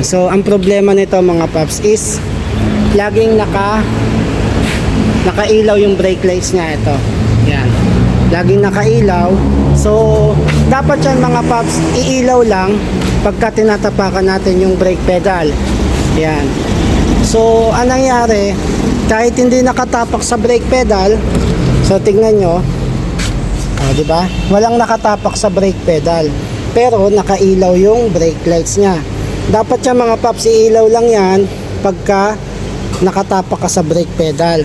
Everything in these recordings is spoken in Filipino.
So ang problema nito mga paps is laging nakailaw yung brake lights niya. Ito, yan, laging nakailaw. So dapat yan mga paps, iilaw lang pagka tinatapakan natin yung brake pedal. Yan. So anong nangyari, kahit hindi nakatapak sa brake pedal, so tignan nyo, di ba? Walang nakatapak sa brake pedal, pero nakailaw yung brake lights niya. Dapat yan mga paps, iilaw lang yan pagka nakatapak ka sa brake pedal.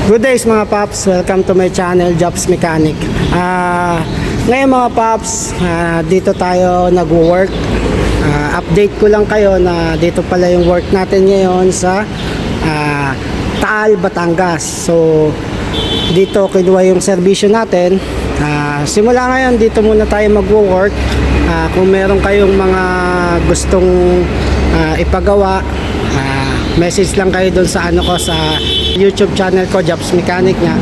Good days mga paps, welcome to my channel Jobs Mechanic. Ngayon mga paps, dito tayo nag-work. Update ko lang kayo na dito pala yung work natin ngayon sa Taal, Batangas. So dito kinuha yung serbisyo natin. Simula ngayon dito muna tayo mag-work. Kung meron kayong mga gustong ipagawa, message lang kayo doon sa sa YouTube channel ko, Jobs Mechanic nga.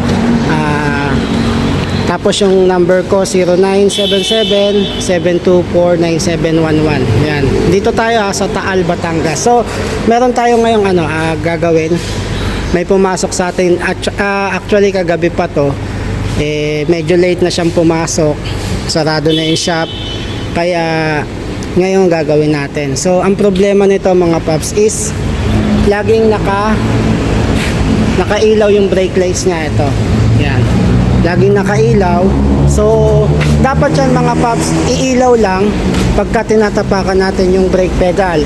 Tapos yung number ko 0977-724-9711. Yan. Dito tayo sa Taal, Batangas. So meron tayo ngayong gagawin. May pumasok sa atin actually kagabi pa to. Medyo late na siyang pumasok. Sarado na yung shop. Kaya ngayon gagawin natin. So ang problema nito mga paps is laging nakailaw yung brake lights niya. Ito, yan, laging nakailaw. So dapat yan mga paps, iilaw lang pagka tinatapakan natin yung brake pedal.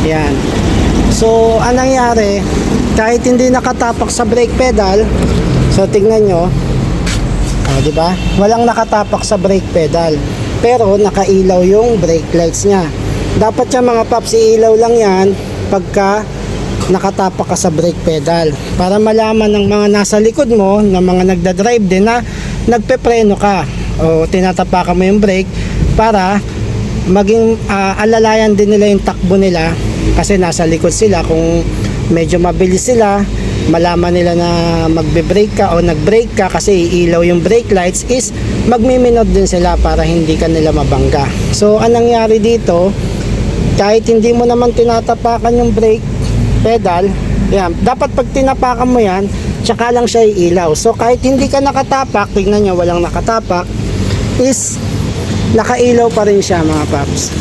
Yan. So anong nangyari, kahit hindi nakatapak sa brake pedal, so tignan nyo, di ba? Walang nakatapak sa brake pedal, pero nakailaw yung brake lights niya. Dapat yan mga paps, iilaw lang yan pagka nakatapak ka sa brake pedal, para malaman ng mga nasa likod mo, ng mga nagdadrive din, na nagpepreno ka o tinatapakan mo yung brake, para maging alalayan din nila yung takbo nila, kasi nasa likod sila. Kung medyo mabilis sila, malaman nila na magbe-brake ka o nag-brake ka, kasi iilaw yung brake lights, is magmiminod din sila para hindi ka nila mabangga. So anong nangyari dito, kahit hindi mo naman tinatapakan yung brake pedal, yan, dapat pag tinapakan mo yan, tsaka lang siya iilaw. So kahit hindi ka nakatapak, tignan nyo, walang nakatapak, is nakailaw pa rin siya mga paps.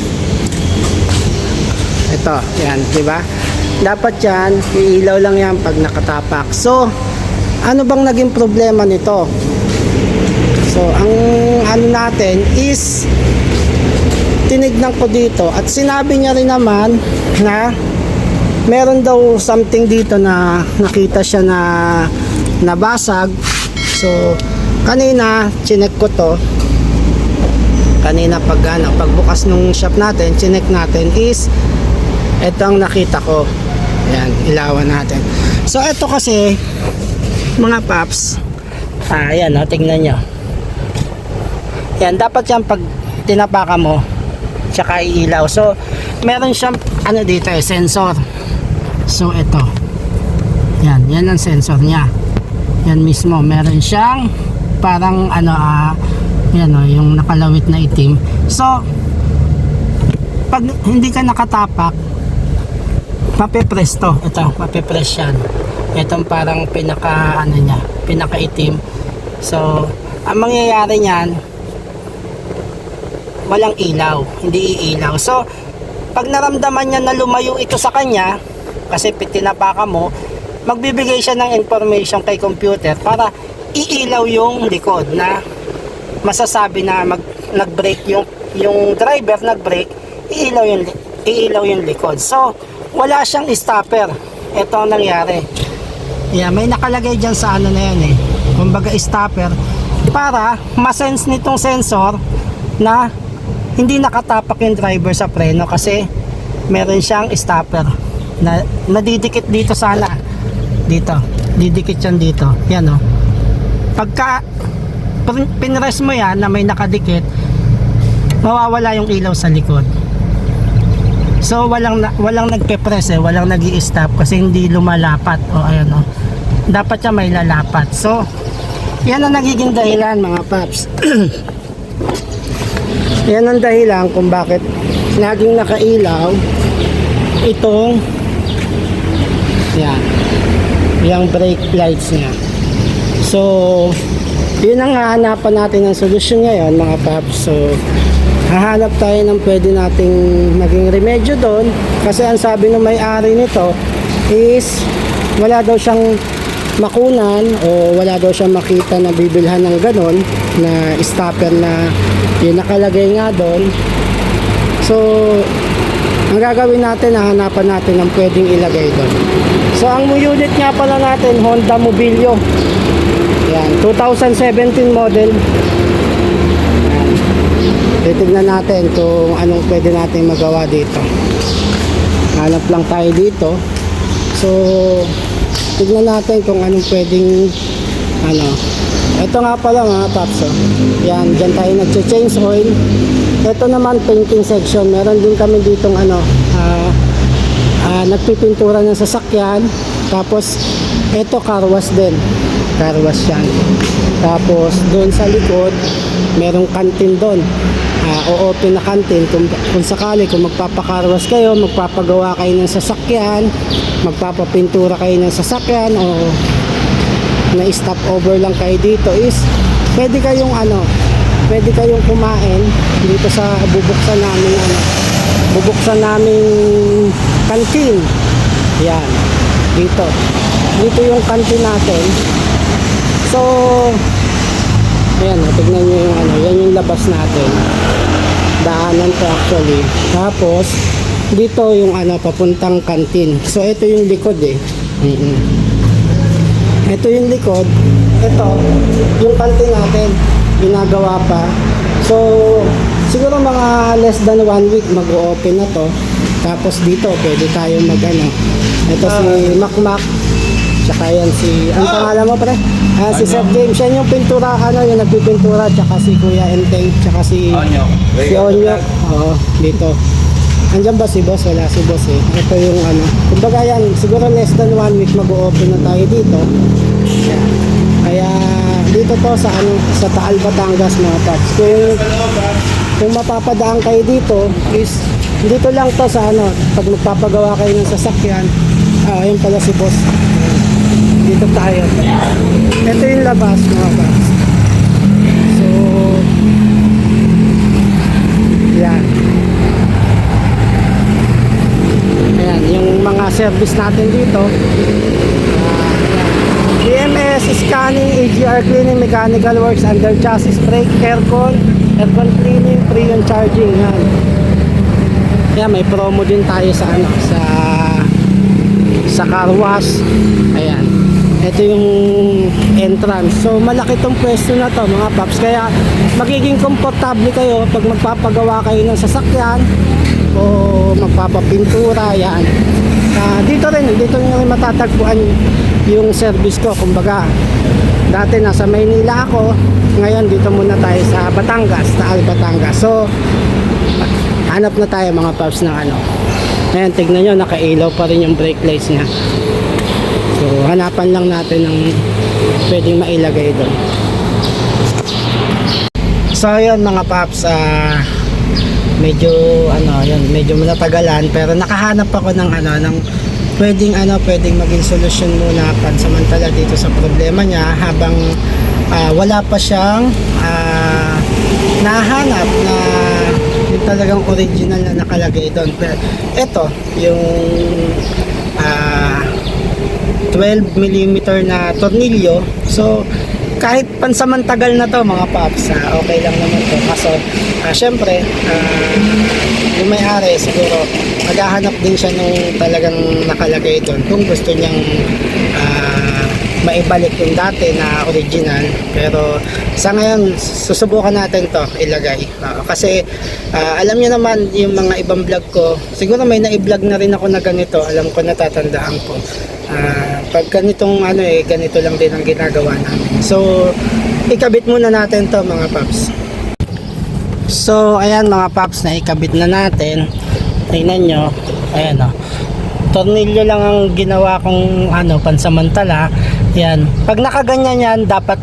Ito, yan, diba? Dapat yan, iilaw lang yan pag nakatapak. So ano bang naging problema nito? So ang natin is, tinignan ko dito at sinabi niya rin naman na meron daw something dito na nakita siya na nabasag. So kanina chinek ko to, kanina pagbukas nung shop natin, chinek natin, is ito ang nakita ko. Ayan, ilawan natin. So ito kasi mga paps, ayan, tingnan nyo. Yan, dapat yan pag tinapakan mo tsaka iilaw. So meron siyang dito sensor. So ito, yan ang sensor niya. Yan mismo, meron siyang parang yan yung nakalawit na itim. So pag hindi ka nakatapak, mapepress to. Ito, mapepress yan. Itong parang pinaka pinakaitim. So ang mangyayari niyan, walang ilaw, hindi iilaw. So pag naramdaman niya na lumayo ito sa kanya, kasi tinapakan mo, magbibigay siya ng information kay computer para iilaw yung likod, na masasabi na nag-brake yung driver, nag-brake, iilaw yung likod. So wala siyang stopper. Ito ang nangyari. Yeah, may nakalagay dyan sa na yan kumbaga stopper, para masense nitong sensor na hindi nakatapak yung driver sa preno, kasi meron siyang stopper. na nadidikit dito sana. Dito. Didikit yan dito. Yan o. Pagka pinress mo yan na may nakadikit, mawawala yung ilaw sa likod. So walang nagpe-press walang nag-i-stop kasi hindi lumalapat. O ayan o. Dapat siya may lalapat. So yan ang nagiging dahilan mga paps. Yan ang dahilan kung bakit laging nakailaw itong yan, yung brake lights niya. So yun ang hahanapan natin ng solusyon ngayon mga paps. So hahanap tayo ng pwede nating maging remedyo doon, kasi ang sabi ng may-ari nito is wala daw siyang makunan o wala daw siyang makita na bibilhan ng ganon na stopper na yung nakalagay nga doon. So ang gagawin natin, hahanapan natin ng pwedeng ilagay doon. So ang unit nga pala natin, Honda Mobilio, yan, 2017 model. Titignan natin kung anong pwede natin magawa dito. Hanap lang tayo dito. So tignan natin kung anong pwedeng ito nga pala mga paps. Yan, dyan tayo nag-change oil. Ito naman painting section. Meron din kami ditong nagpipintura ng sasakyan. Tapos ito car wash din. Car wash yan. Tapos doon sa likod merong kantin doon. O-open na kantin kung sakali, kung magpapakarwas kayo, magpapagawa kayo ng sasakyan, magpapapintura kayo ng sasakyan, o na stop over lang kayo dito, is pwede kayong kumain dito sa bubuksan namin kantin. Yan, dito yung kantin natin. So ayan, tignan nyo yung yan yung labas natin. Daanan to actually. Tapos dito yung papuntang kantin. So ito yung likod Ito yung likod. Ito yung kantin natin, ginagawa pa. So siguro mga less than 1 week mag-o-open na to. Tapos dito pwede tayo ito si Macmac, tsaka yan si, ang pangalan mo pre? Si Sir James, yan yung pintura, yung nagpipintura, tsaka si Kuya Enteng, tsaka si Onyok. Oo, dito. Andyan ba si boss? Wala si boss Ito yung kumbaga yan, siguro less than 1 week mag-o-open na tayo dito. Kaya dito to sa Taal, Batangas mga paps. Kung mapapadaan kayo dito, is dito lang to sa pag magpapagawa kayo ng sasakyan. Ayun pala si boss. Dito tayo. Ito yung labas mga paps. So yan. Ayan, yung mga service natin dito. DMS, scanning, AGR cleaning, mechanical works, under chassis, brake, aircon cleaning, pre-on charging. Yan. Kaya may promo din tayo sa car wash. Ayan. Ito yung entrance. So malaki tong pwesto na to mga paps. Kaya magiging komportable kayo pag magpapagawa kayo ng sasakyan o magpapapintura. Yan. Dito nyo matatagpuan yung service ko. Kumbaga dati nasa Maynila ako, ngayon dito muna tayo sa Batangas, Taal, Batangas. So hanap na tayo mga paps ng Ayan, tignan nyo, nakailaw pa rin yung brake lights niya. So hanapan lang natin ng pwedeng mailagay doon. So yun mga paps, medyo medyo matagalan, pero nakahanap ako ng pwedeng maging solusyon muna pansamantala dito sa problema niya, habang wala pa siyang nahanap na yung talagang original na nakalagay doon. Pero ito yung 12mm na tornilyo. So kahit pansamantagal na to mga paps, okay lang naman to. Kaso syempre yung may-ari siguro maghahanap din siya nung talagang nakalagay doon kung gusto niyang maibalik yung dati na original. Pero sa ngayon susubukan natin to ilagay. Kasi alam niyo naman yung mga ibang vlog ko, siguro may na-vlog na rin ako na ganito, alam ko, natatandaan ko. Pag ganitong ganito lang din ang ginagawa namin. So ikabit muna natin to mga paps. So ayan mga paps, na ikabit na natin. Tingnan nyo, ayan o, tornilyo lang ang ginawa kong pansamantala. Yan, pag nakaganyan yan, dapat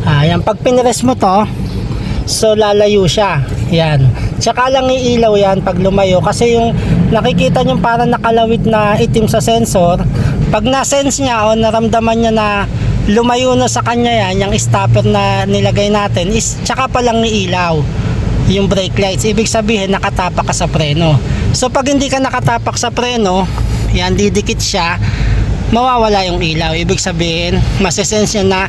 yan, pag pinres mo to, so lalayo siya. Yan, tsaka lang iilaw yan pag lumayo, kasi yung nakikita nyo parang nakalawit na itim sa sensor, pag na-sense niya o naramdaman niya na lumayo na sa kanya yan, yung stopper na nilagay natin, is tsaka pa lang iilaw yung brake lights. Ibig sabihin nakatapak ka sa preno. So pag hindi ka nakatapak sa preno, yan, didikit siya, mawawala yung ilaw. Ibig sabihin masesense niya na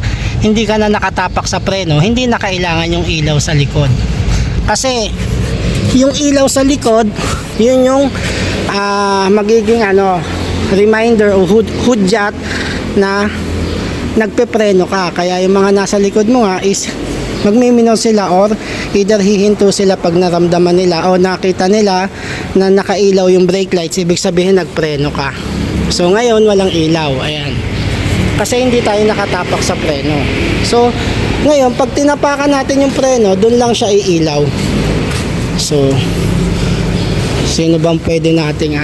hindi ka na nakatapak sa preno, hindi na kailangan yung ilaw sa likod. Kasi yung ilaw sa likod, yun yung magiging reminder o hudyat na nagpepreno ka. Kaya yung mga nasa likod mo nga is magmiminaw sila, or either hihinto sila pag naramdaman nila o nakita nila na nakailaw yung brake lights, ibig sabihin nagpreno ka. So ngayon walang ilaw, ayan, kasi hindi tayo nakatapak sa preno. So ngayon pag tinapakan natin yung preno, dun lang siya iilaw. So sino bang pwede nating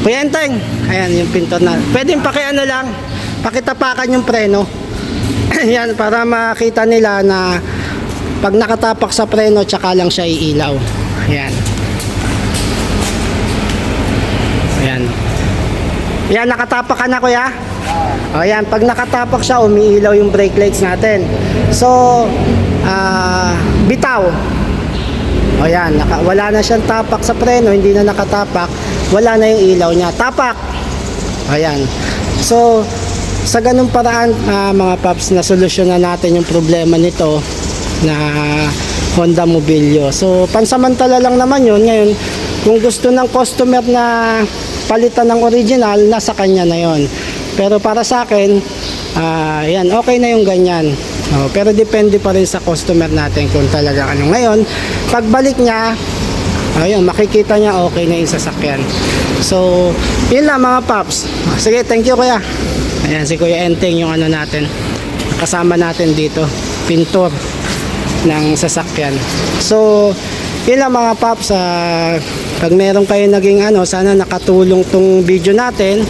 Kuya Enteng, ayan yung pintor na pwedeng lang pakitapakan yung preno. Yan, para makita nila na pag nakatapak sa preno, tsaka lang siya iilaw. Ayan. Ayan. Ayan, nakatapak ka na kuya? Ayan, pag nakatapak siya, umiilaw yung brake lights natin. So bitaw. Ayan, wala na siyang tapak sa preno, hindi na nakatapak, wala na yung ilaw niya. Tapak. Ayan. So sa ganung paraan mga paps, na solusyonan natin yung problema nito na Honda Mobilio. So pansamantala lang naman yun. Ngayon kung gusto ng customer na palitan ng original, nasa kanya na yon. Pero para sa akin, yan, okay na yung ganyan. Pero depende pa rin sa customer natin kung talaga ngayon pagbalik niya, ayun, makikita niya okay na yung sasakyan. So yun lang mga paps. Sige, thank you kuya. Ayan, si Kuya Enteng yung natin, kasama natin dito, pintor ng sasakyan. So yun lang mga paps, pag meron kayo naging sana nakatulong tong video natin.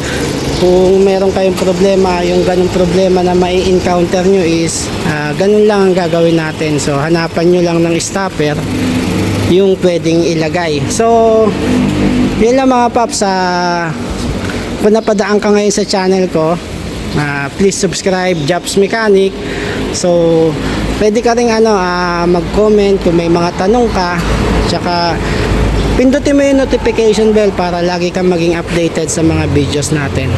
Kung meron kayong problema, yung ganung problema na mai-encounter nyo is ganun lang ang gagawin natin. So hanapan nyo lang ng stopper yung pwedeng ilagay. So yun lang mga paps, kung napadaan ka ngayon sa channel ko, please subscribe, Jobs Mechanic. So pwede ka rin mag-comment kung may mga tanong ka, tsaka pindutin mo yung notification bell para lagi kang maging updated sa mga videos natin.